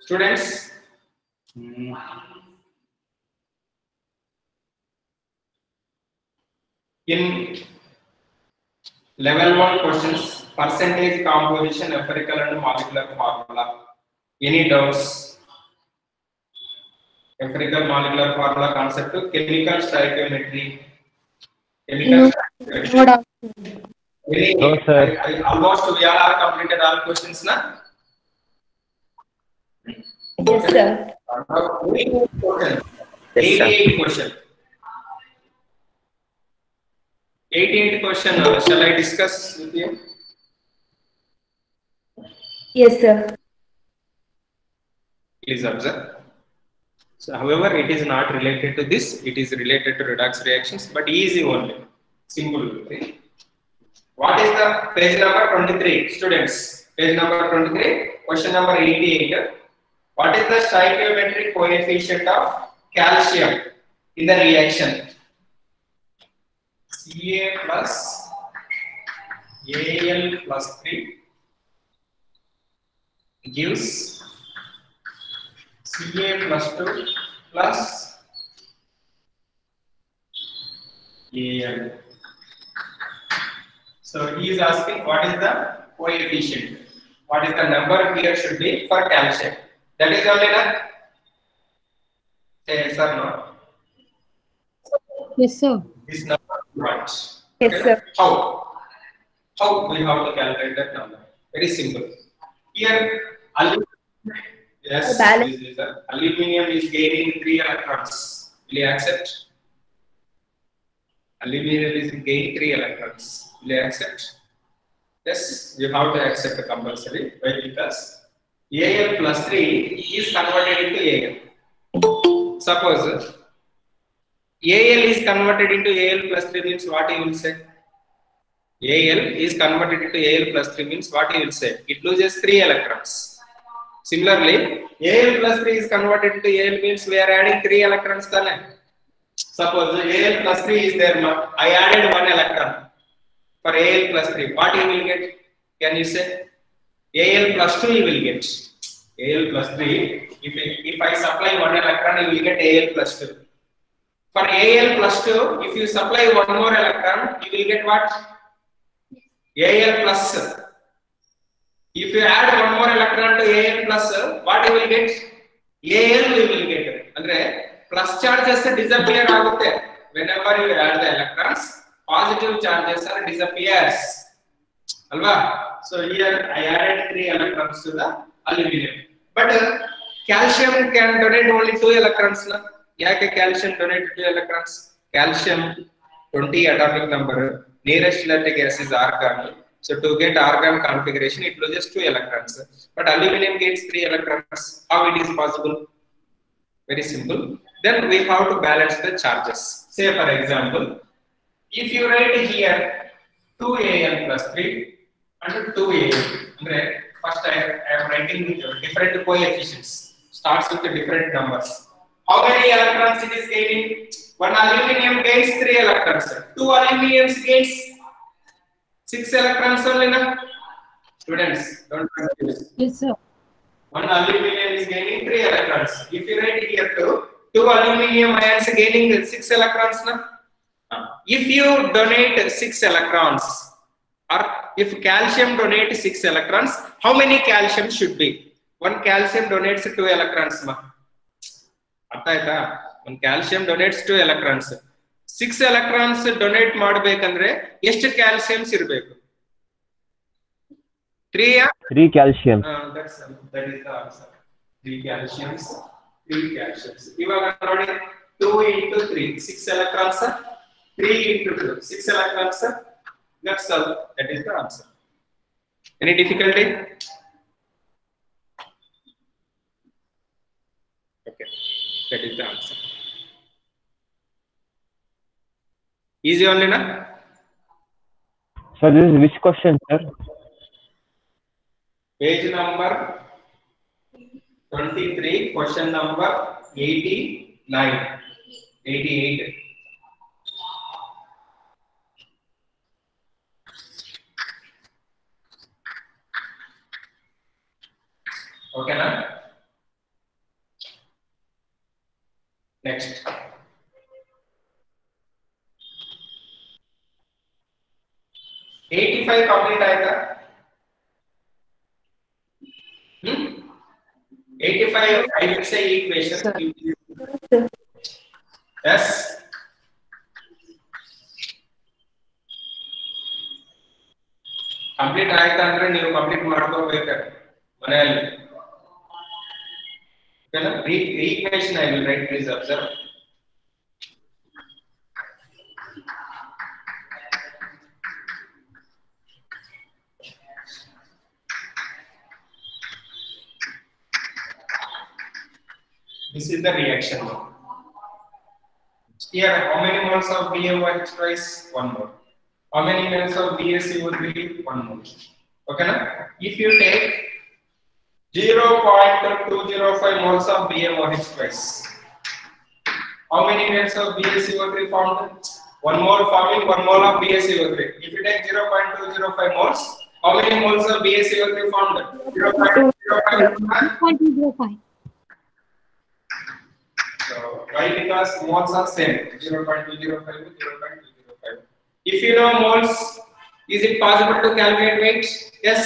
Students, in level 1 questions, percentage, composition, empirical and molecular formula. Any doubts? Empirical molecular formula concept, chemical stoichiometry. Chemical stoichiometry. No, sir. Almost we all are completed all questions now. Yes, sir. 88 question. 88 question. Shall I discuss with you? Yes, sir. Please observe. So, however, it is not related to this. It is related to redox reactions, but easy only. Simple. What is the page number 23? Students, page number 23, question number 88. What is the stoichiometric coefficient of calcium in the reaction? Ca plus Al plus 3 gives Ca plus 2 plus Al. So he is asking what is the coefficient? What is the number here should be for calcium? That is only enough. Say yes or no? Yes, sir. This number right. Yes, Okay? sir. How we have to calculate that number? Very simple. Here, yes, balance. this is aluminum is gaining 3 electrons. Will you accept? Aluminum is gaining 3 electrons. Will you accept? Yes, you have to accept the compulsory. Why? Because Al plus 3 is converted into Al. Suppose Al is converted into Al plus 3 means what you will say? Al is converted into Al plus 3 means what you will say? It loses 3 electrons. Similarly, Al plus 3 is converted into Al means we are adding 3 electrons. Suppose Al plus 3 is there. I added 1 electron for Al plus 3. What you will get? Can you say? Al plus 2 you will get. Al plus 3. If I supply 1 electron, you will get Al plus 2. For Al plus 2, if you supply 1 more electron, you will get what? Al plus. If you add 1 more electron to Al plus, what you will get? Al you will get. Andre plus charges disappear agutte. Whenever you add the electrons, positive charges are disappears. Alva? So here I added 3 electrons to the aluminum. But calcium can donate only 2 electrons. Yake calcium donate 2 electrons? Calcium 20 atomic number. Nearest electric gas is argon. So to get argon configuration, it loses 2 electrons. But aluminum gets 3 electrons. How it is possible? Very simple. Then we have to balance the charges. Say for example, if you write here 2Al plus 3 and 2Al. First I am writing with different coefficients. Starts with different numbers. How many electrons it is gaining? One aluminum gains 3 electrons. 2 aluminiums gains 6 electrons only. Students, don't confuse. Yes, sir. One aluminum is gaining 3 electrons. If you write here 2 aluminium ions gaining 6 electrons. If you donate 6 electrons, or if calcium donates 6 electrons, how many calcium should be? One calcium donates 2 electrons. One calcium donates 2 electrons. 6 electrons donate ಮಾಡಬೇಕಂದ್ರೆ ಎಷ್ಟು ಕ್ಯಾಲ್ಸಿಯಮ್ಸ್ ಇರಬೇಕು? 3 calcium. That is the answer. 3 calciums. 3 calciums. ಇವಾಗ ನೋಡಿ 2 into 3 6 electrons. 3 into 2 6 electrons. That's all. That is the answer. Any difficulty? Okay. That is the answer. Easy only, na? So this is which question, sir? Page number 23, question number 89, 88. Okay, na? Next. $85 complete आएगा. 85 I will say equation. Yes. Complete ಆಯ್ತಾ ಅಂದ್ರೆ ನೀವು complete ಮಾಡ್ಕೋಬೇಕು ಮನೆಯಲ್ಲಿ. ಓಕೆನಾ? equation I will write, please observe. This is the reaction. Here, how many moles of BaOH twice? 1 mole. How many moles of BaCO3? 1 mole. Okay, na? If you take 0.205 moles of BaOH twice, how many moles of BaCO3 formed? 1 mole forming 1 mole of BaCO3. If you take 0.205 moles, how many moles of BaCO3 formed? 0.205. So why? Because moles are same, 0.205 to 0.205. If you know moles, is it possible to calculate weight? Yes.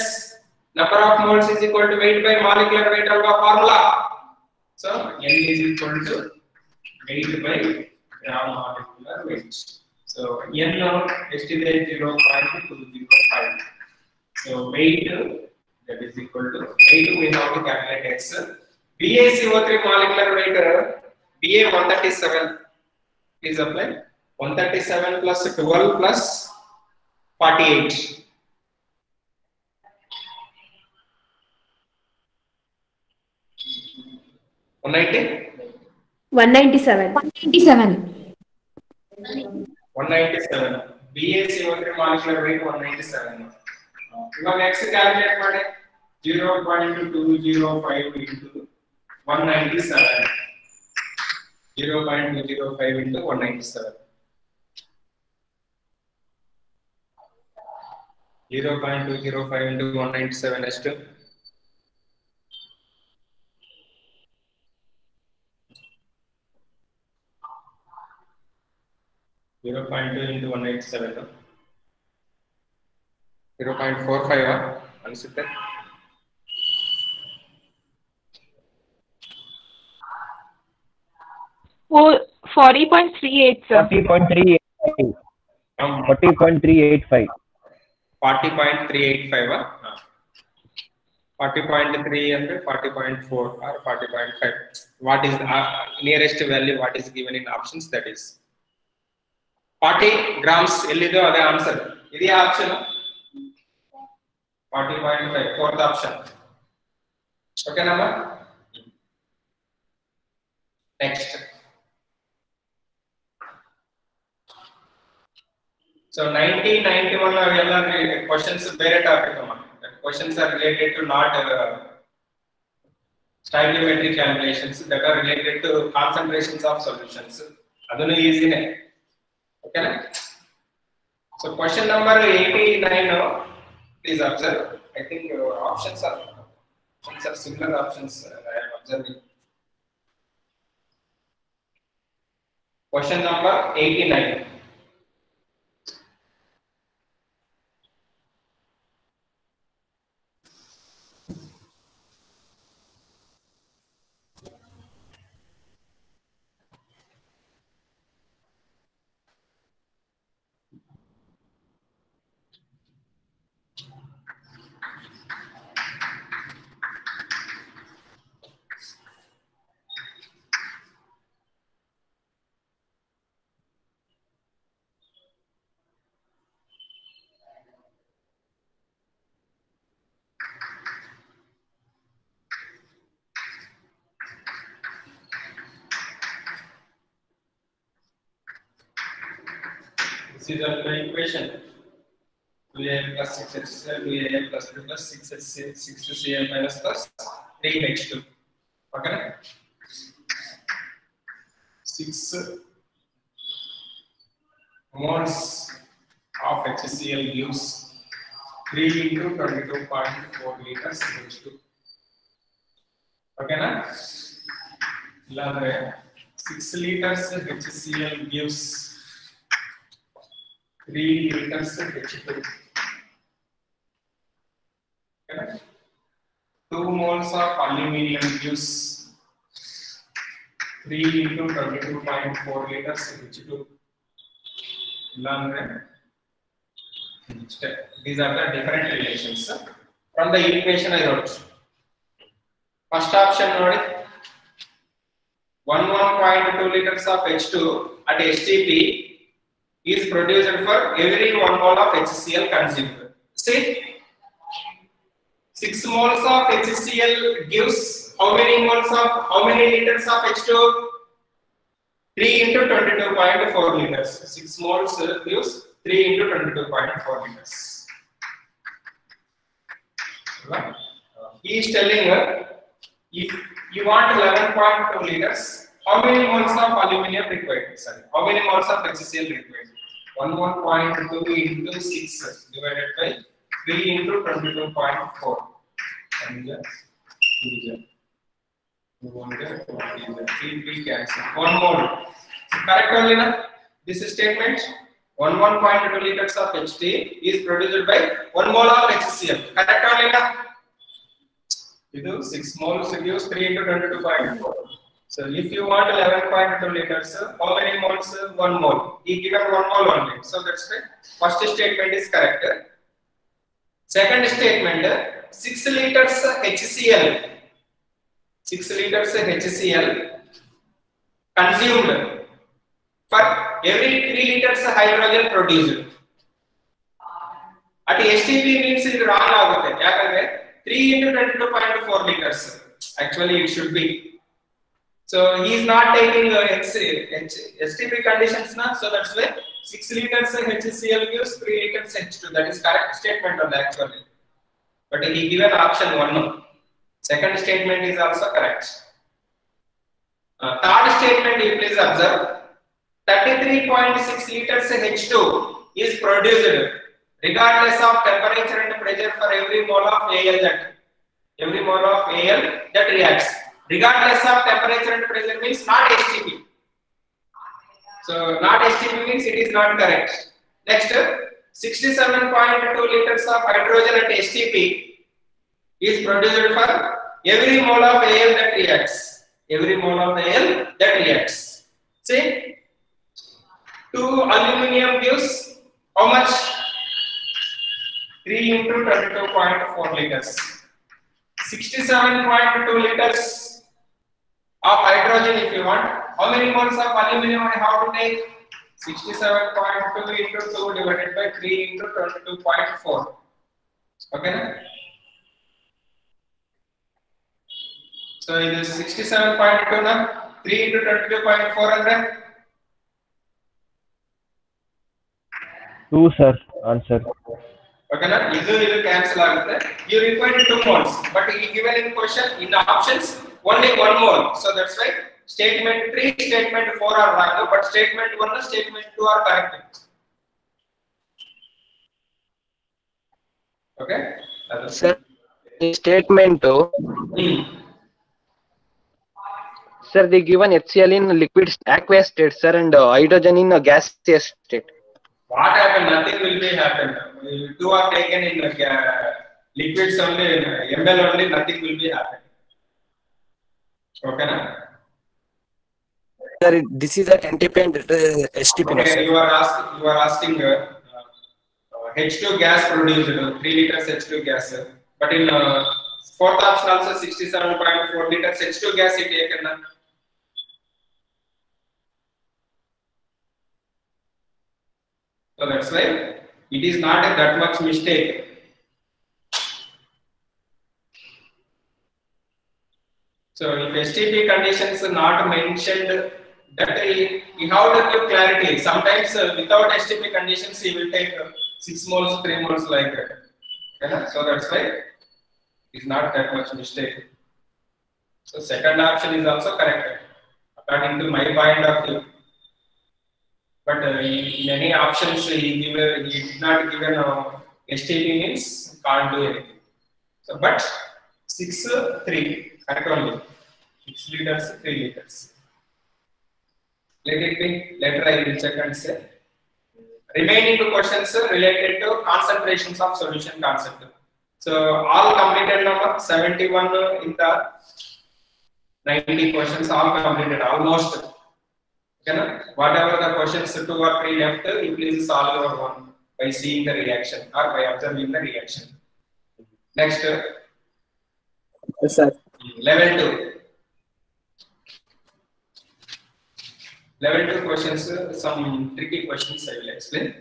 Number of moles is equal to weight by molecular weight alpha formula. So N is equal to weight by gram molecular weight. So N is 0.205. So weight that is equal to weight we have to calculate X. BaCO3 molecular weight Ba 137. Please apply 137 plus 12 plus 48. 197. 197. BaCO3 molecular weight 197. Now X calculate ಮಾಡಿ 0.205 into 197. 0.205 into 197. 0.205 into 197 is to 0.2 into 197. 0.45 ಅನಿಸುತ್ತೆ. Oh, 40.38, sir. 40.385. 40.385. 40.385. 40.3 and 40.4 or 40.5. What is the nearest value? What is given in options? That is 40 grams. Ellido ade answer. Idi option 40.5. Fourth option. Okay, number. Next. So 1991 avella questions ಬೇರೆ topic ಅಮ್ಮ. Questions are related to not stoichiometry calculations, that are related to concentrations of solutions. Adunu easy ne. Okay na? So question number 89, please observe. I think options are similar options I am observing. Question number 89. This is the equation. 2a plus 6h2 2a plus 2 plus 6cl minus plus 3h2. Okay? 6 moles of HCl gives 3 into 22.4 liters H2. Okay na? Illandre 6 liters HCl gives 3 liters H2. Okay. 2 moles of aluminium gives 3 into 22.4 liters H2. These are the different relations. From the equation I wrote. First option, 11.2 liters of H2 at STP is produced for every 1 mole of HCl consumed. See, 6 moles of HCl gives how many liters of H2? 3 into 22.4 liters. 6 moles gives 3 into 22.4 liters. Right? He is telling if you want 11.2 liters, how many moles of aluminium required? Sorry, how many moles of HCl required? 11.2 into 6 divided by 3 into 22.4. 3 cancel. 1 mole. Correct only na? This statement 11.2 liters of HT is produced by 1 mole of HCl. Correct only na? 6 moles gives 3 into 22.4. So if you want 11.2 liters, how many moles? 1 mole. He given 1 mole only. So that's why first statement is correct. Second statement, 6 liters HCl. 6 liters HCl consumed for every 3 liters hydrogen produced. At STP means it wrong agutte. 3 into 22.4 liters. Actually, it should be. So he is not taking STP conditions now. So that's why 6 liters HCl gives 3 liters H2. That is correct statement on the actually. But he given option 1. Second statement is also correct. Third statement, you please observe. 33.6 liters H2 is produced regardless of temperature and pressure for every mole of Al that reacts. Regardless of temperature and pressure means not STP. So not STP means it is not correct. Next, 67.2 liters of hydrogen at STP is produced for every mole of Al that reacts. Every mole of Al that reacts. See, 2 aluminium gives how much? 3 into 22.4 liters. 67.2 liters of hydrogen if you want. How many moles of aluminium I have to take? 67.2 into 2 divided by 3 into 22.4. Okay. So it is 67.2 now. 3 into 22.4 and 2, sir. Answer. Okay, na? This cancel agutte. You require 2 moles, but he given in question in the options only 1 mole. So that's why statement 3, statement 4 are wrong, but statement 1 and statement 2 are correct. Okay. Sir, statement 2. Sir, they given HCl in liquid aqueous state, sir, and hydrogen in a gaseous state. What happened? Nothing will be happened. 2 are taken in liquids only, ML only, nothing will be happened. Okay, na? Sir, this is at NTP and STP. Okay, you are asking H2 gas produced, 3 liters H2 gas. But in fourth option also 67.4 liters H2 gas is taken. So that's why it is not that much mistake. So if STP conditions are not mentioned, that you have to give clarity. Sometimes without STP conditions, you will take 6 moles, 3 moles like that. Okay? So that's why it's not that much mistake. So second option is also correct according to my point of view. But in any options he did not given STP means can't do anything. So but 6, 3 correct only. 6 liters, 3 liters. Let it be. Later I will check and say. Remaining two questions related to concentrations of solution concept. So all completed number 71 in the 90 questions all completed almost. Okay, whatever the questions 2 or 3 left, you please solve your one by seeing the reaction or by observing the reaction. Next, Yes, sir. level 2. Level 2 questions, some tricky questions I will explain.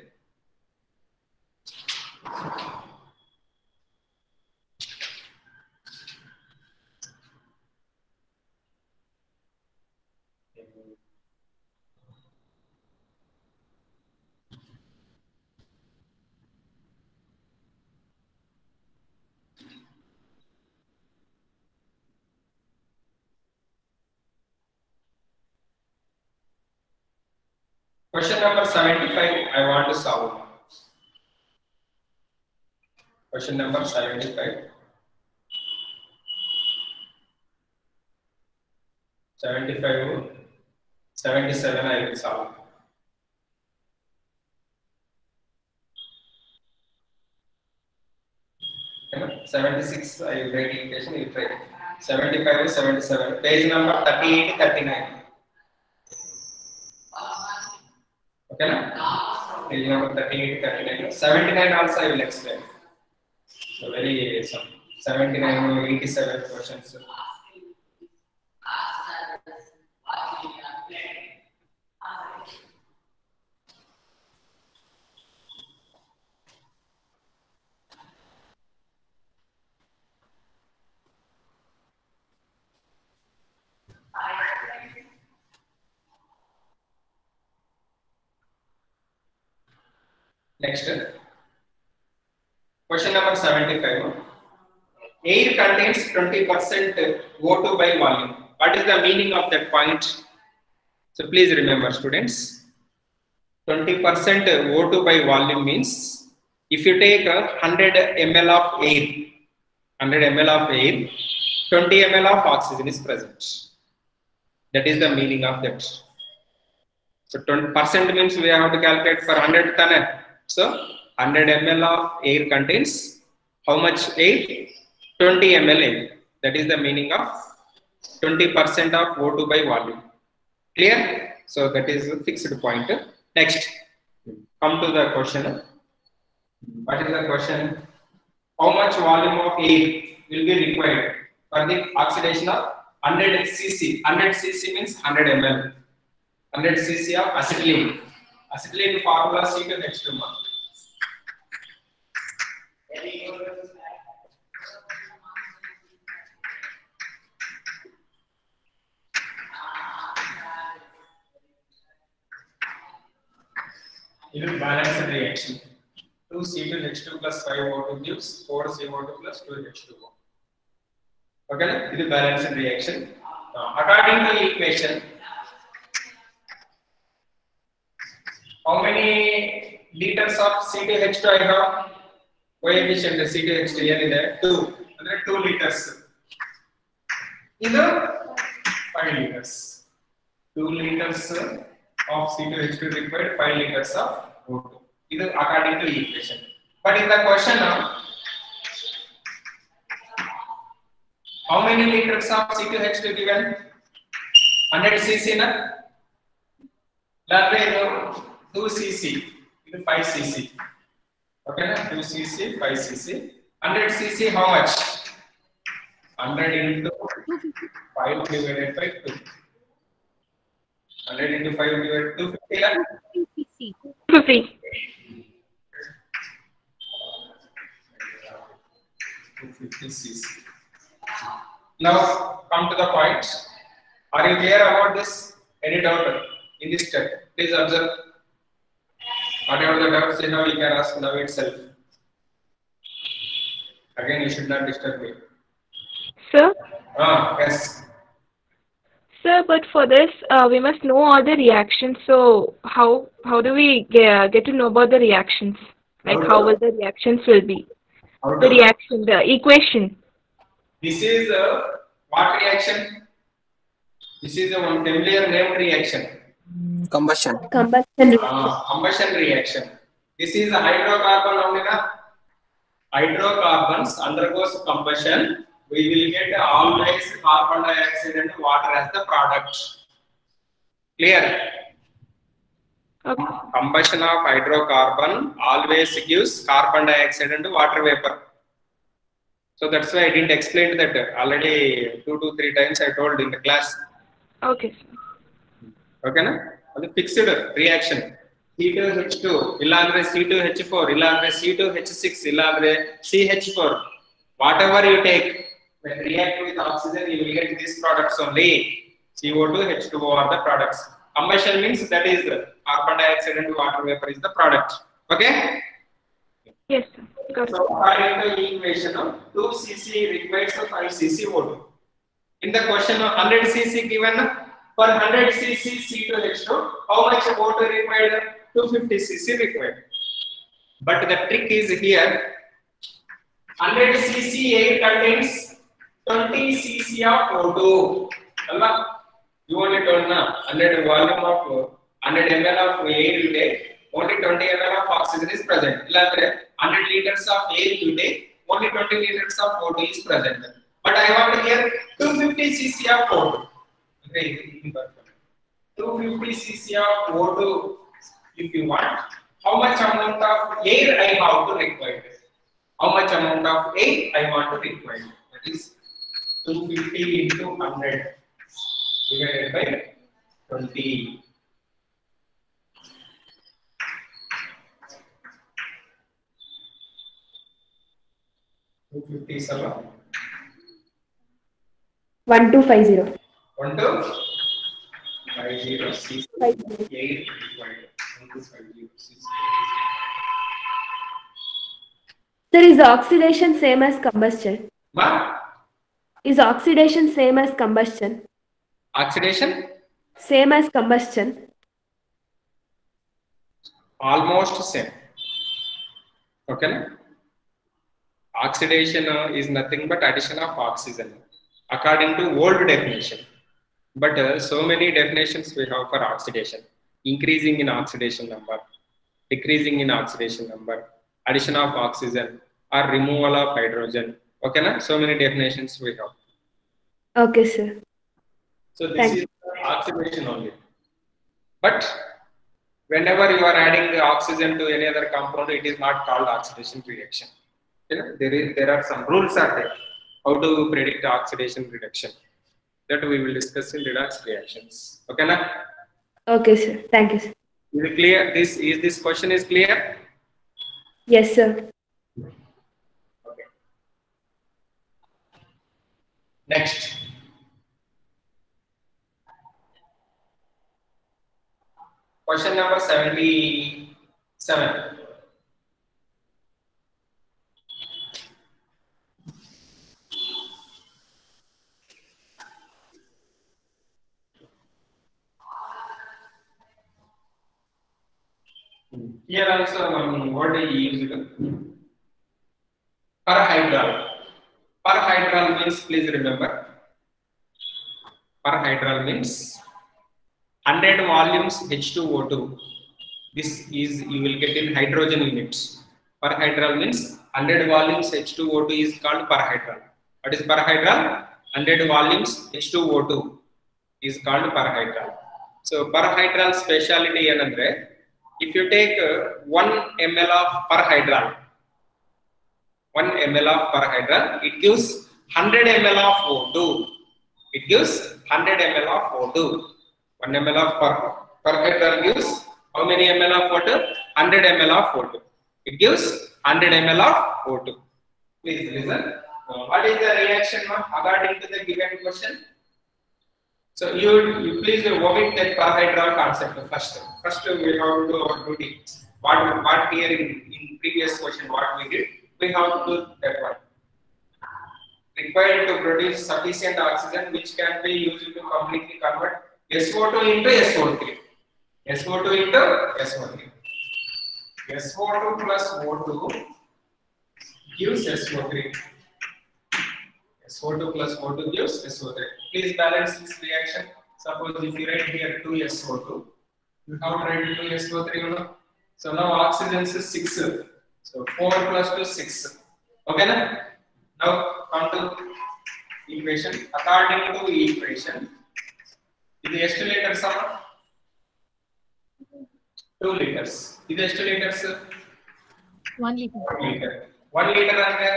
Question number 75, I want to solve. Question number 75. 75, 77, I will solve. Okay, 76, I will write equation, you try. 75, 77, page number 38, 39. Okay, na? Page number 38, 39. 79 also I will explain. So very some 79, 87 questions. Next, question number 75. Air contains 20% O2 by volume. What is the meaning of that point? So please remember, students, 20% O2 by volume means if you take 100 ml of air, 100 ml of air, 20 ml of oxygen is present. That is the meaning of that. So 20% means we have to calculate for 100 ton. So 100 ml of air contains how much air? 20 ml air. That is the meaning of 20% of O2 by volume. Clear? So that is a fixed point. Next, come to the question. What is the question? How much volume of air will be required for the oxidation of 100 cc? 100 cc means 100 ml. 100 cc of acetylene. Acetylene formula C2H2. It will balance the reaction. 2 C2H2 plus 5 O2 gives 4 CO2 plus 2 H2O. Okay, it will balance the reaction. According to the equation, how many liters of C2H2 I have? Coefficient C2H2 here is there 2. 2 liters. Either 5 liters. 2 liters of C2H2 required, 5 liters of O2. This is according to the equation. But in the question now, how many liters of C2H2 given? 100 cc na? That 2 cc, 5 cc. Okay, 2 cc, 5 cc. 100 cc how much? 100 into 5 divided by 2. 100 into 5 divided by 250. 50. 250 cc. Now come to the point. Are you clear about this? Any doubt in this step? Please observe. Whatever the doubts you have, you can ask now itself. Again, you should not disturb me. Sir? Yes. Sir, but for this, we must know all the reactions. So how do we get to know about the reactions? Like how will the reactions will be? The reaction, the equation. This is what reaction? This is a one familiar named reaction. combustion. Combustion reaction. This is a hydrocarbon only na. Hydrocarbons undergoes combustion. We will get always carbon dioxide and water as the product. Clear? Okay. Combustion of hydrocarbon always gives carbon dioxide and water vapor. So that's why I didn't explain that already 2 to 3 times I told in the class. Okay. Okay na? That's a fixed reaction. C2H2, illangre C2H4, illangre C2H6, illangre CH4. Whatever you take, when react with oxygen, you will get these products only. CO2, H2O are the products. Combustion means that is carbon dioxide and water vapor is the product. Okay? Yes, sir. Got it. So according to the equation, 2 cc requires 5 cc O2. In the question, 100 cc given, for 100 cc C2H2, how much O2 required? 250 cc required. But the trick is here, 100 cc air contains 20 cc of O2. You only told now 100 volume of 100 ml of air you take, only 20 ml of oxygen is present. 100 liters of air you take, only 20 liters of O2 is present. But I want here 250 cc of O2. Okay, 250 cc of O2 if you want. How much amount of air I have to require? How much amount of air I want to require? That is 250 into 100 divided by 20. $257. 1250. 1250 cc. 8 required. 1250 cc. Sir, is oxidation same as combustion? What? Is oxidation same as combustion? Oxidation? Same as combustion. Almost same. Okay. Oxidation is nothing but addition of oxygen according to old definition. But so many definitions we have for oxidation: increasing in oxidation number, decreasing in oxidation number, addition of oxygen, or removal of hydrogen. Okay, na? So many definitions we have. Okay, sir. So this is oxidation only. But whenever you are adding the oxygen to any other compound, it is not called oxidation reaction. You know, there are some rules are there. How to predict oxidation reduction? That we will discuss in redox reactions. Okay, na? Okay, sir. Thank you, sir. Is it clear? This question is clear? Yes, sir. Okay. Next. Question number 77. Here also one word is used. Parahydral. Parahydral means, please remember, parahydral means 100 volumes H2O2. This is you will get in hydrogen units. Parahydral means 100 volumes H2O2 is called parahydral. What is parahydral? 100 volumes H2O2 is called parahydral. So parahydral speciality another. If you take 1 ml of parahydral, 1 ml of parahydral, it gives 100 ml of O2. It gives 100 ml of O2. 1 ml of parahydral gives how many ml of water? 100 ml of O2. It gives 100 ml of O2. Please listen. What is the reaction according to the given question? So you please omit that parahydral concept first. First we have to do our duty. What here in previous question what we did, we have to do that one. Required to produce sufficient oxygen which can be used to completely convert SO2 into SO3. SO2 into SO3. SO2 plus O2 gives SO3. SO2 plus O2 gives SO3. Please balance this reaction. Suppose if you write here 2 SO2, You have to write 2SO3. So now oxygen is 6. So 4 plus 2 6. Okay na? Now come to equation. According to equation, ಇದು ಎಷ್ಟು litres ಅಮ್ಮ? 2 liters. ಇದು ಎಷ್ಟು litres? 1 liter. 1 liter. 1 liter ಅಂದ್ರೆ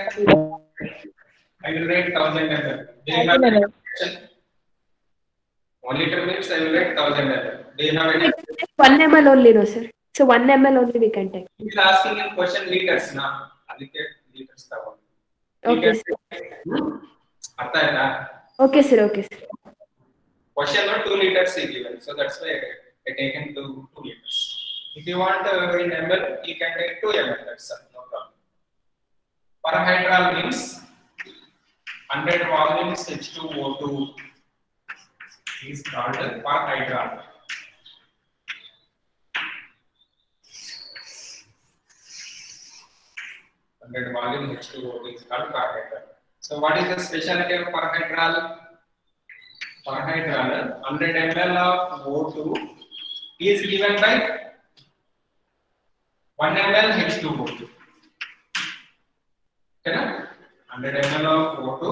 I will write 1000 ml. Do you have any question? 1 liter means I will write 1000 ml. Do you have any? 1 ml only, no sir. So 1 ml only we can take. He is asking in question liters na. ಅದಕ್ಕೆ liters ತಗೊಂಡು. Okay sir. ಅರ್ಥ ಆಯ್ತಾ? Okay sir. Okay sir. Question not 2 liters is given, so that's why I taken 2 liters. If you want in ml, you can take 2 ml. That's no problem. Parahydral means 100 volumes H2O2 is called parahydral. Volume H2O2 is called parahydral. So what is the specialty of parahydral? Parahydral 100 ml of O2 is given by 1 ml H2O2. Okay, 100 ml of O2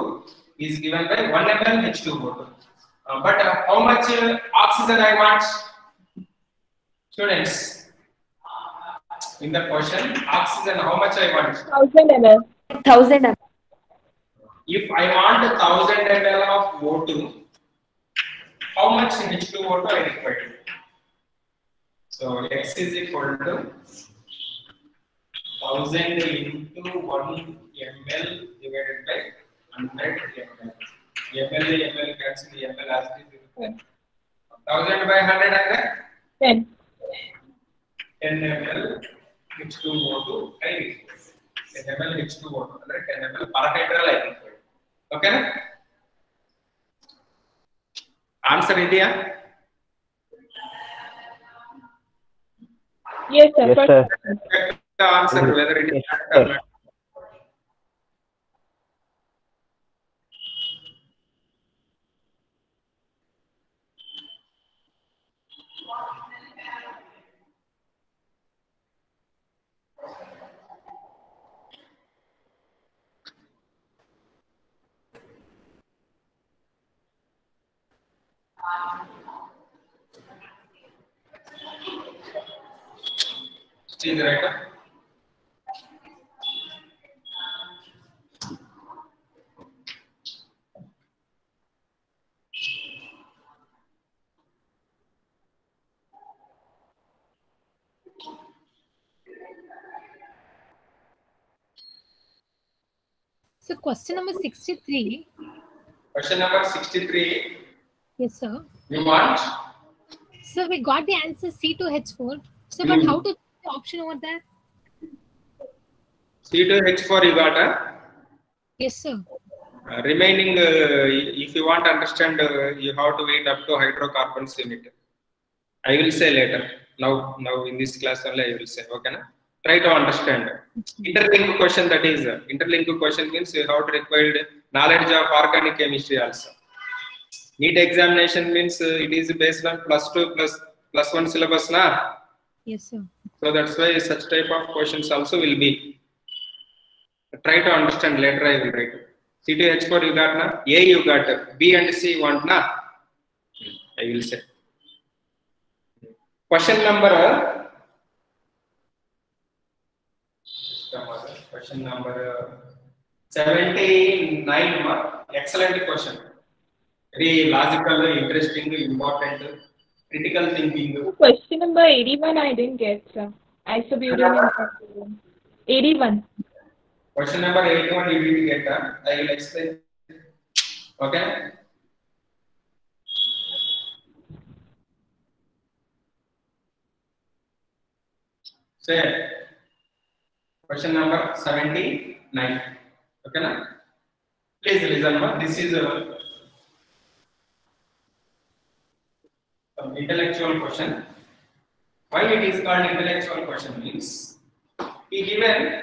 is given by 1 ml H2O2. But how much oxygen I want? Students, in the question, oxygen, how much I want? 1000 ml. 1000 ml. If I want 1000 ml of O2, how much H2O2 I require? So X is equal to 1000 into 1 ml divided by 100 ml. ml cancel, ml as it is 1000 by 100 and 10. 10 ml H2O2 I require. 10 ml H2O2 ಅಂದ್ರೆ 10 ml parahydral I require. Okay? Answer idea? Yes sir. Yes, sir. The answer whether it is correct or not. Is it right? So question number 63. Question number 63. Yes, sir. You want? So we got the answer C2H4. So but how to choose the option over there? C2H4 you got, huh? Yes, sir. Remaining, if you want to understand, you have to wait up to hydrocarbons unit. I will say later. Now in this class only I will say. Okay, na? Try to understand. Interlink question, that is interlink question means you have to required knowledge of organic chemistry also. NEET examination means it is based on +2 plus 1 syllabus, na? Yes, sir. So that's why such type of questions also will be. Try to understand later. I will write. C2H4 you got, na? A you got. B and C you want, na? I will say. Question number. Question number 79. Excellent question. Very logical, interesting, important, critical thinking. Question number 81 I didn't get, sir. Isobutane and 81. Question number 81 you didn't get. I will explain. Okay. Say. Question number 79. Okay, na? Please listen. This is an intellectual question. Why it is called intellectual question means he given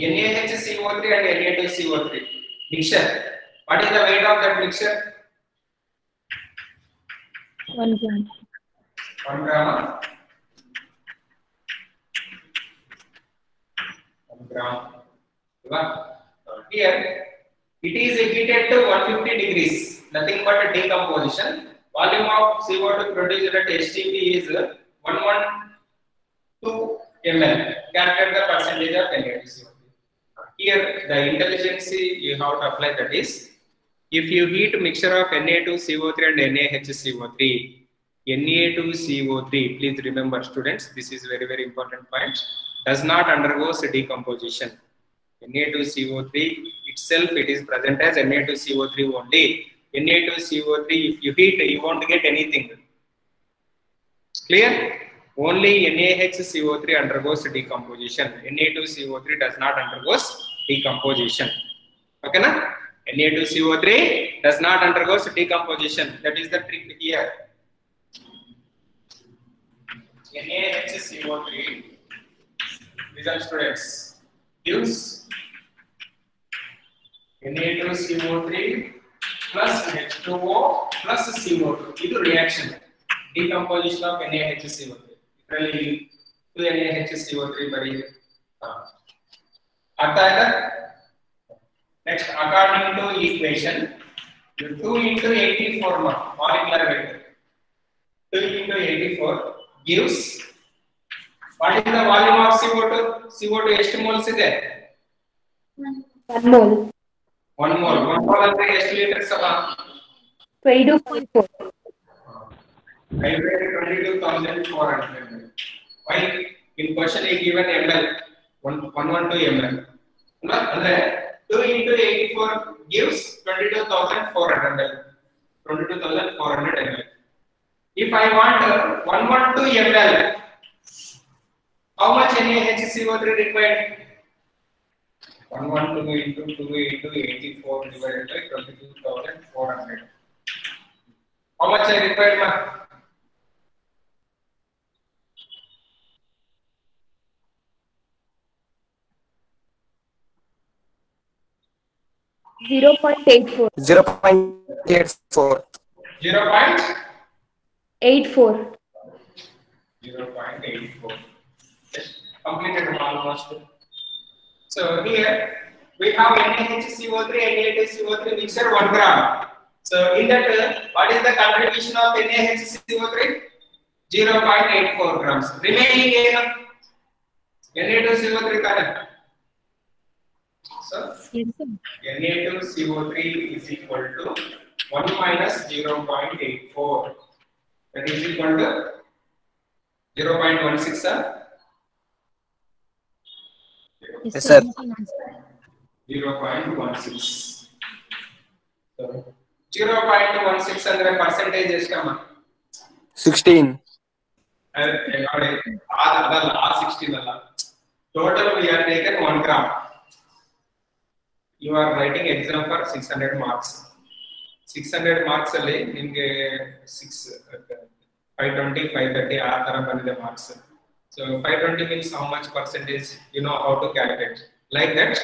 NaHCO3 and Na2CO3 mixture. What is the weight of that mixture? 1 gram. 1 gram. 1 gram. Here it is heated to 150 degrees. Nothing but a decomposition. Volume of CO2 produced at STP is 112 ml. Calculate the percentage of Na2CO3. Here the intelligence you have to apply, that is, if you heat mixture of Na2CO3 and NaHCO3, Na2CO3, please remember students, this is very important point, does not undergo decomposition. Na2CO3 itself, it is present as Na2CO3 only. Na2CO3, if you heat, you won't get anything. Clear? Only NaHCO3 undergoes decomposition. Na2CO3 does not undergoes decomposition. Okay, na? Na2CO3 does not undergoes decomposition. That is the trick here. NaHCO3, listen students, gives Na2CO3 plus H2O plus CO2. This is reaction. Decomposition of NaHCO3. Literally, 2 NaHCO3 by next, according to equation, 2 into 84 molecular weight. 2 into 84 gives, what is the volume of CO2? CO2 ಎಷ್ಟು moles ಇದೆ? 1 mole. 1 mole. 1 mole ಅಂದ್ರೆ ಎಷ್ಟು litres ಅಲ್ಲ? 22.4. I read 22,400. Why? In question is given ml, 112 ml. Andre 2 into 84 gives 22,400 ml. 22,400 ml. If I want 112 ml, how much NaHCO3 required? 112 into 2 into 84 divided by 22,400. How much I required, ma? 0.84. 0.84. 84. 0.84. Completed almost. So here we have NaHCO3 and Na2CO3 mixture 1 gram. So in that, what is the contribution of NaHCO3? 0.84 grams. Remaining Na2CO3 current. So Yes, sir. Na2CO3 is equal to 1 minus 0.84. That is equal to 0.16, sir. Yes, sir. 0.16. So 0.16 ಅಂದ್ರೆ percentage ಎಷ್ಟಮ್ಮ? 16. ನೋಡಿ ಅದಲ್ಲ, ಆ 16 ಅಲ್ಲ. Total we have taken 1 gram. You are writing exam for 600 marks. 600 marks ಅಲ್ಲಿ ನಿಮಗೆ 520, 530 ಆ ತರ ಬಂದಿದೆ marks. So 520 means how much percentage? You know how to calculate. Like that,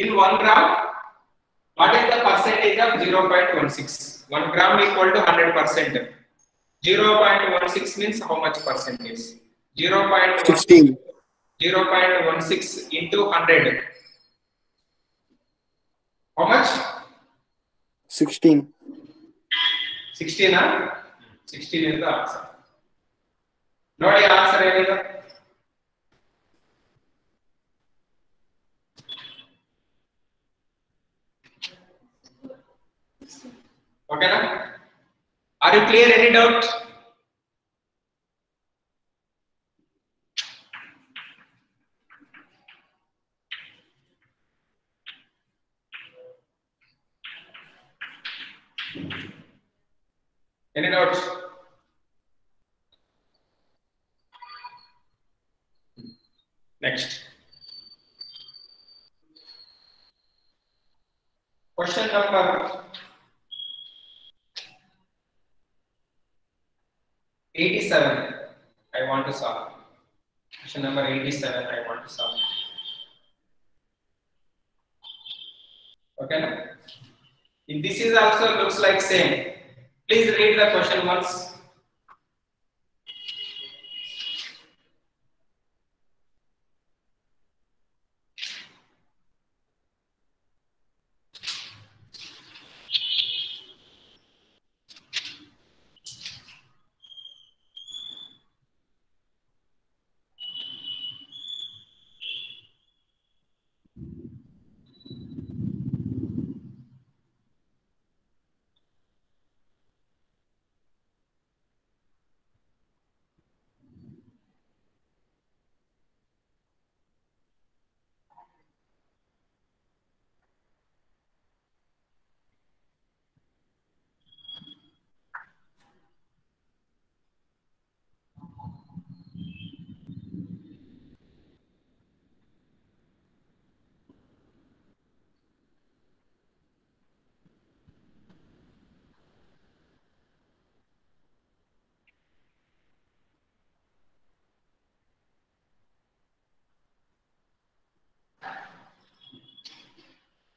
in 1 gram, what is the percentage of 0.16? 1 gram equal to 100%. 0.16 means how much percentage? 16. 0.16 into 100. How much? 16. 16, huh? 16 is the answer. ನೋಡಿ answer ಏನಿದೆ? ಓಕೆನಾ? Are you clear? Any doubt? Any doubts? Next. Question number 87. I want to solve. Question number 87. I want to solve. Okay. This is also looks like same. Please read the question once.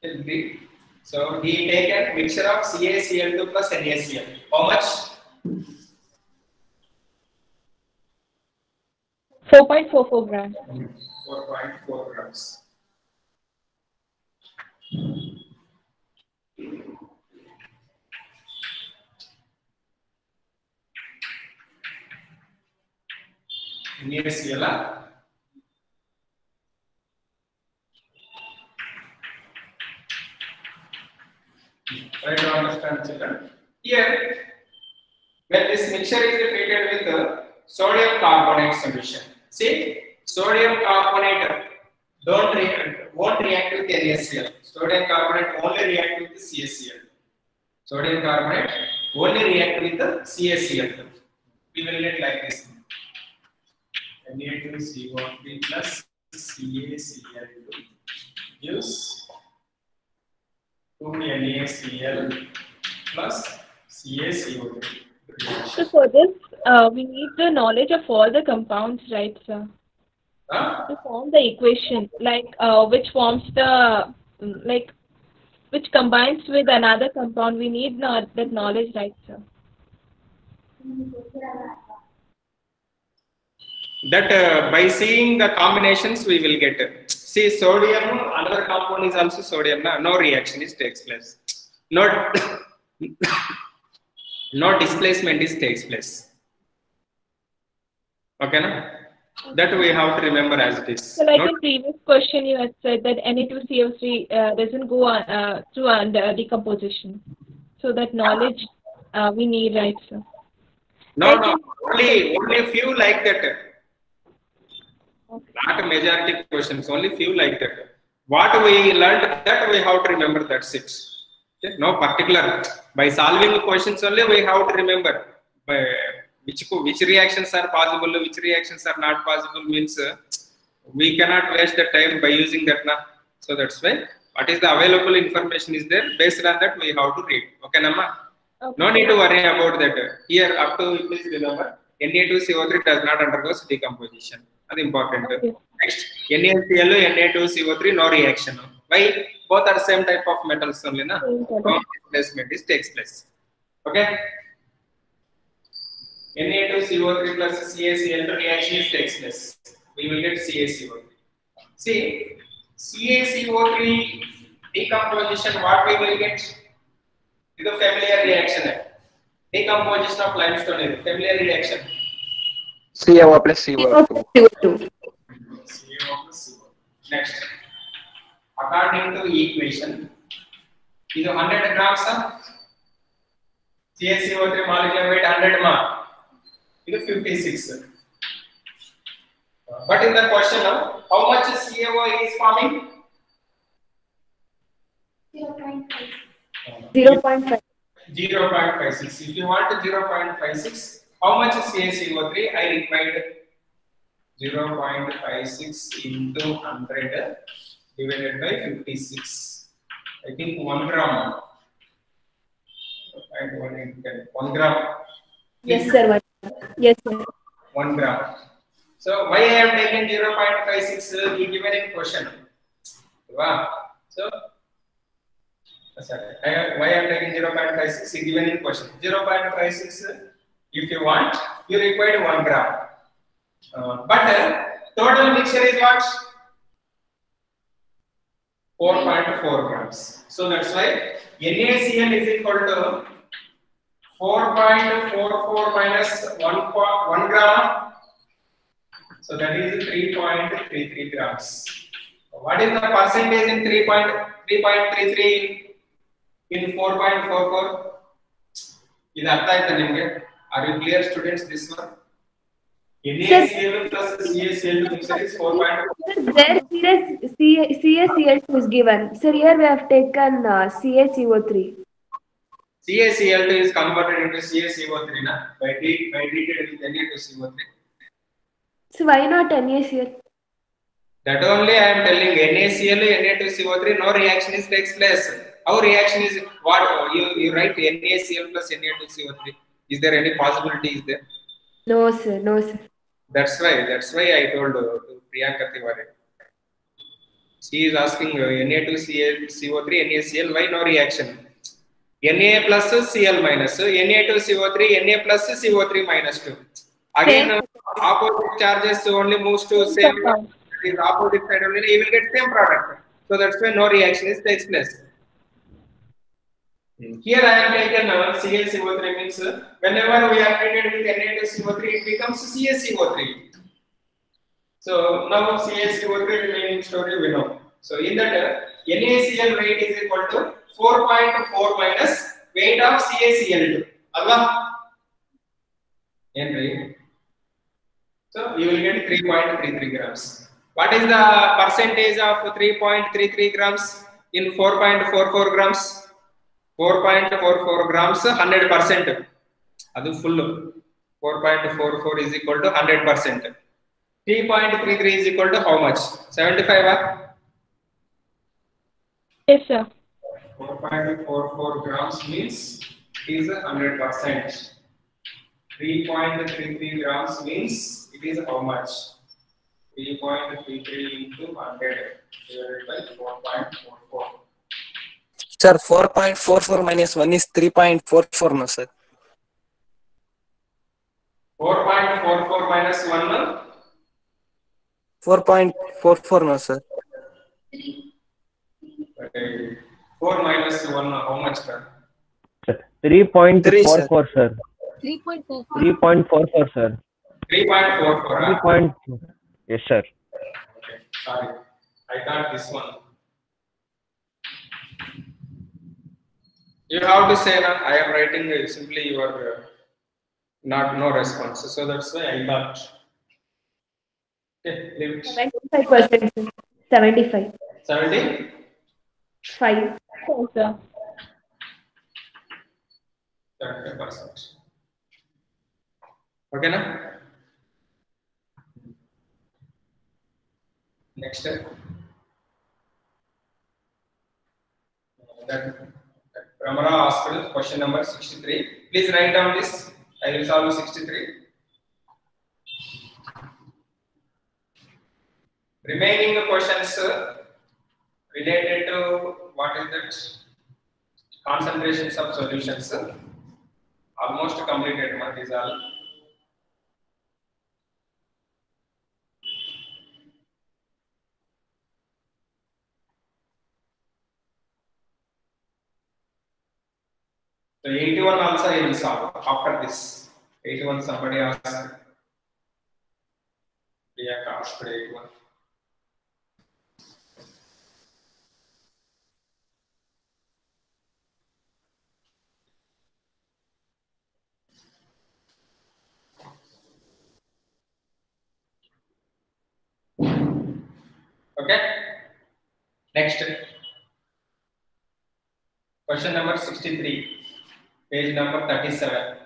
Till 3. So he take a mixture of CaCl2 plus NaCl. How much? 4.44 grams. 4.4 grams. NaCl. Try to understand, children. Here, when this mixture is treated with sodium carbonate solution, see, sodium carbonate won't react with NaCl. Sodium carbonate only react with the CaCl. Sodium carbonate only react with the CaCl. We will get like this. Na2CO3 plus CaCl2 gives 2NaCl plus CaCO3. So for this, we need the knowledge of all the compounds, right, sir? To form the equation, like which forms the which combines with another compound. We need that knowledge, right, sir? That by seeing the combinations we will get it. See, sodium, another compound is also sodium. No reaction is takes place. No displacement is takes place. Okay, na? That we have to remember as it is. So, like in previous question, you had said that Na2CO3 doesn't go through under decomposition. So that knowledge we need, right, sir? No, only few like that. Okay. Not a majority questions, only few like that. What we learned, that we have to remember, that's it. Okay? No particular. By solving questions only we have to remember which reactions are possible, which reactions are not possible, means we cannot waste the time by using that. So that's why what is the available information is there, based on that we have to read. Okay, Namma? Okay. No need to worry about that. Here up to, please remember, Na2CO3 does not undergo decomposition. That's important. Okay. Next, NaCl, Na2CO3, no reaction. Why? Both are same type of metals only. No displacement takes place. Okay. Na2CO3 plus CaCl2 reaction takes place. We will get CaCO3. See, CaCO3 decomposition, what we will get? Is a familiar reaction. Decomposition of limestone is a familiar reaction. CaO plus CO2. CO2. Next, according to equation, is 100 grams of CaCO3 molecular weight 100 ma. Is 56. But in the question now, how much CaO is forming? 0.5. 0.56. If you want 0.56, how much is CaCO3? I required 0.56 into 100 divided by 56. I think 1 gram. 1 gram. Yes, sir. Yes, sir. 1 gram. So why I am taking 0.56 is given in question. Wow. So why I am taking 0.56 is given in question. 0.56 if you want, you require 1 gram. But total mixture is what? 4.4 grams. So that's why NaCl is equal to 4.44 minus 1 gram. So that is 3.33 grams. What is the percentage in 3.33 in 4.44? Are you clear, students, this one? NaCl plus CaCl2 mixture is 4.4. There CaCl2 is given. Sir, here we have taken CaCO3. CaCl2 is converted into CaCO3 by treated with Na2CO3. So why not NaCl? That only I am telling. NaCl, Na2CO3, no reaction takes place. How reaction is what? You write NaCl plus Na2CO3. Is there any possibility? Is there? No, sir. No, sir. That's why I told to Priyanka Tiwari. She is asking Na2CO3, NaCl, why no reaction? Na plus Cl minus, Na2CO3, Na plus CO3 minus 2. Again, opposite charges only moves to same product. It is opposite side only, you will get same product. So that's why no reaction takes place. Here I am taken ClCO3 means whenever we are treated with Na2CO3, it becomes CaCO3. So now CaCO3 remaining story we know. So in that NaCl weight is equal to 4.4 minus weight of CaCl2. Allah. Right? So you will get 3.33 grams. What is the percentage of 3.33 grams in 4.44 grams? 4.44 grams 100%. That's full. 4.44 is equal to 100%. 3.33 is equal to how much? 75? Yes, sir. 4.44 grams means it is 100%. 3.33 grams means it is how much? 3.33 into 100 divided by 4.44. Sir, 4.44 minus 1 is 3.44, no, sir. 4.44 minus 1, no? 4.44, no, sir. Okay. 4 minus 1, how much, sir? 3.44, sir. 3.44. 3.44, sir. 3.44. 3.4. Yes, sir. Okay, sorry. I got this one. You have to say that I am writing simply your no response. So that's why I thought. Okay, leave it. 75%. 75. 70? 5. Yes, sir. 75%. Okay, na? Next step. Pramara Hospital, question number 63. Please write down this. I will solve 63. Remaining questions related to what is that? Concentrations of solutions. Almost completed, what is all. So 81 also I will solve after this. 81 somebody asked. Priyanka asked for 81. Okay. Next. Question number 63. Page number 37.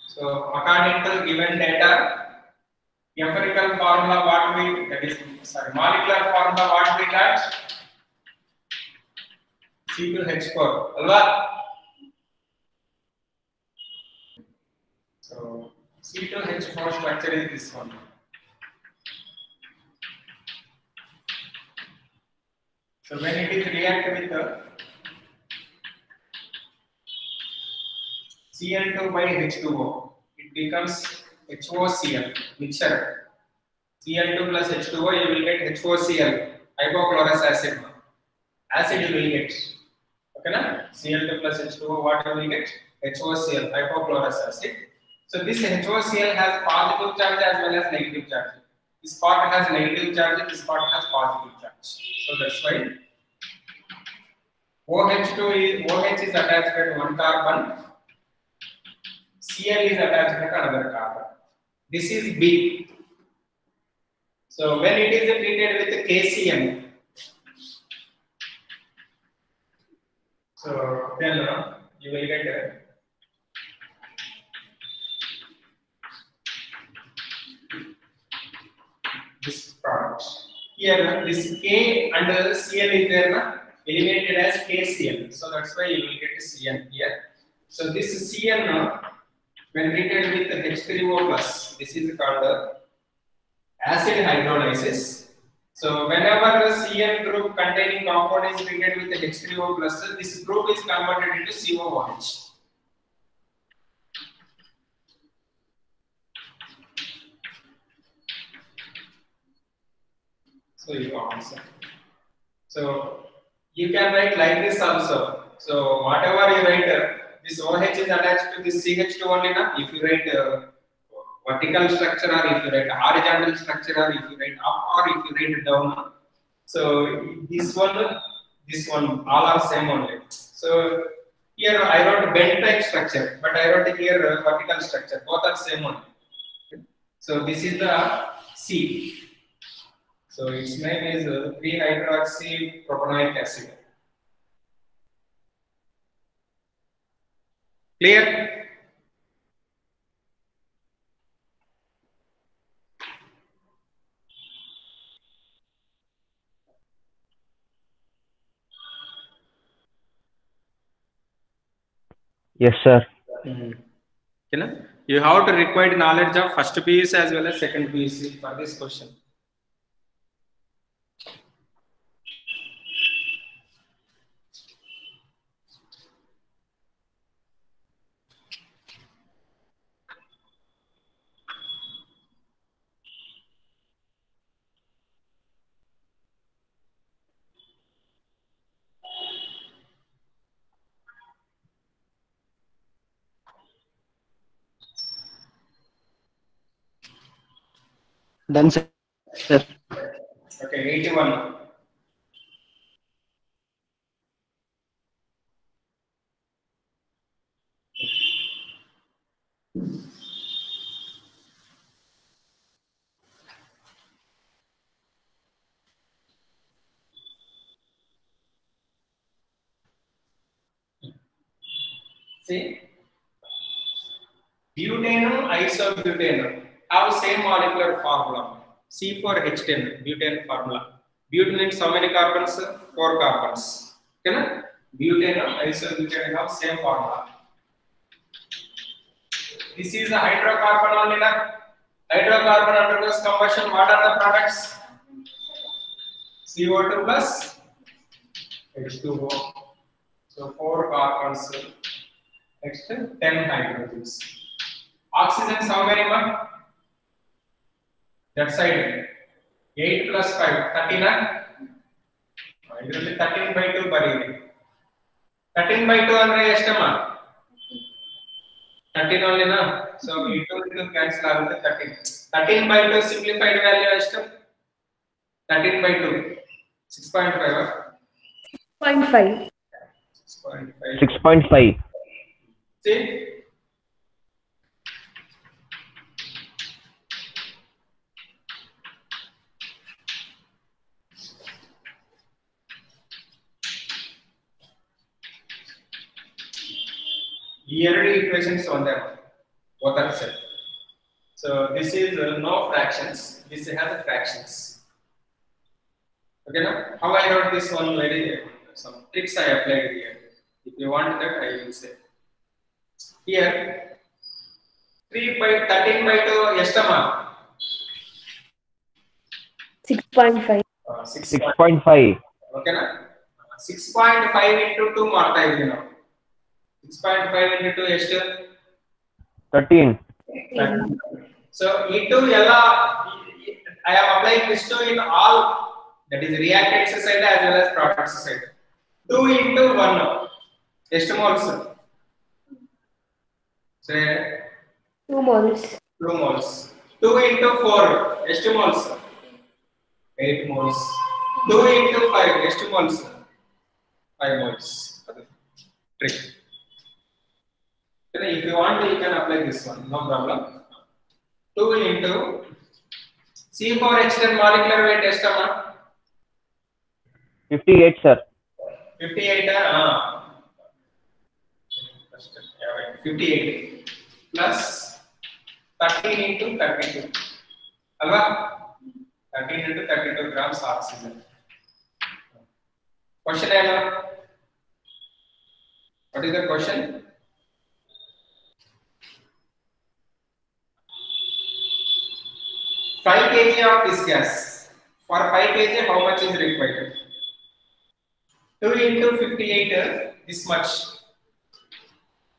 So according to given data, empirical formula what we molecular formula what we got? C2H4. Alva? So C2H4 structure is this one. So when it is react with Cl2 by H2O, it becomes HOCl mixture. Cl2 plus H2O, you will get HOCl, hypochlorous acid. Acid you will get. Okay, na? Cl2 plus H2O, what you will get? HOCl, hypochlorous acid. So this HOCl has positive charge as well as negative charge. This part has negative charge, this part has positive charge. So that's why OH is attached at one carbon, Cl is attached at another carbon. This is B. So when it is treated with KCl, so then you will get this product. Here this K and Cl is there, eliminated as KCl. So that's why you will get Cn here. So this Cn when treated with H3O plus, this is called acid hydrolysis. So whenever the Cn group containing compound is treated with the H3O plus, this group is converted into COOH. So you answer. So you can write like this also. So whatever you write, this OH is attached to this CH2 only now. If you write vertical structure, or if you write horizontal structure, or if you write up, or if you write down. So this one, all are same only. So here I wrote bent type structure, but I wrote here vertical structure. Both are same only. So this is the C. So its name is 3-hydroxypropanoic acid. Clear? Yes, sir. You have to require knowledge of first PUC as well as second PUC for this question. Done, sir. Okay, 81. See, butane, isobutane have same molecular formula. C4H10 butane formula. Butane means how many carbons? 4 carbons. Okay, na? Butane, isobutane have same formula. This is a hydrocarbon only. Na? Hydrocarbon undergoes combustion. What are the products? CO2 plus H2O. So 4 carbons. Next 10 hydrogens. Oxygens how many more? That side 8 plus 5 13 ಇದರಲ್ಲಿ 13/2 ಬರೀರಿ 13/2 ಅಂದ್ರೆ ಎಷ್ಟಮ್ಮ 13 only na, so into cancel ಆಗುತ್ತೆ 13 13/2 simplified value ಎಷ್ಟು 13/2 6.5 0.5. 6.5. See, here equations on them, both are set. So this is no fractions, this has fractions. Okay, now how I wrote this one, very some tricks I applied here. If you want that, I will say here 13/2 estama 6.5. 6.5. okay na 6.5 into 2 ಮಾಡ್ತಾ ಇದೀವಿ ನಾವು 6.5 into 2 ಎಷ್ಟು 13. So into ella I am applying this to in all, that is reactants side as well as products side. 2 into 1 ಎಷ್ಟು moles? Say 2 moles. 2 moles. 2 into 4 ಎಷ್ಟು moles? 8 moles. 2 into 5 ಎಷ್ಟು moles? 5 moles. Trick. If you want, you can apply this one, no problem. 2 into C4H10 molecular weight estama 58, sir. 58 58 plus 13 into 32 alva 13 into 32 grams oxygen. Question ಏನು? What is the question? 5 kg of this gas, For 5 kg, how much is required? 2 into 58, this much.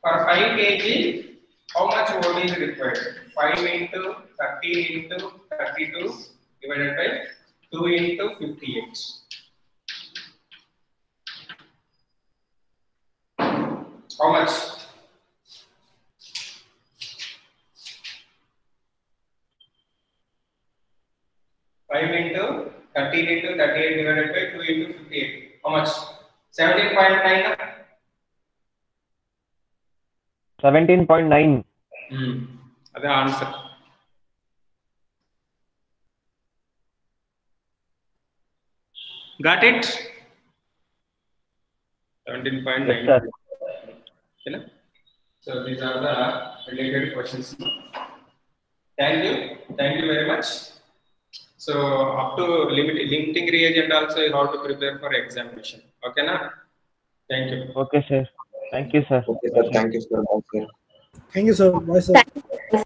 For 5 kg, how much wood is required? 5 into 13 into 32 divided by 2 into 58. How much? Five into 13 into 38 divided by 2 into 58. How much? 17.9. 17.9. That's the answer. Got it? 17.9. Yes, sir. Okay. So these are the related questions. Thank you. Thank you very much. So up to limiting reagent also you have to prepare for examination. Okay, na? Thank you. Okay, sir. Thank you, sir. Okay, sir. Thank you, sir. Thank you, sir. Bye, sir. Thank you.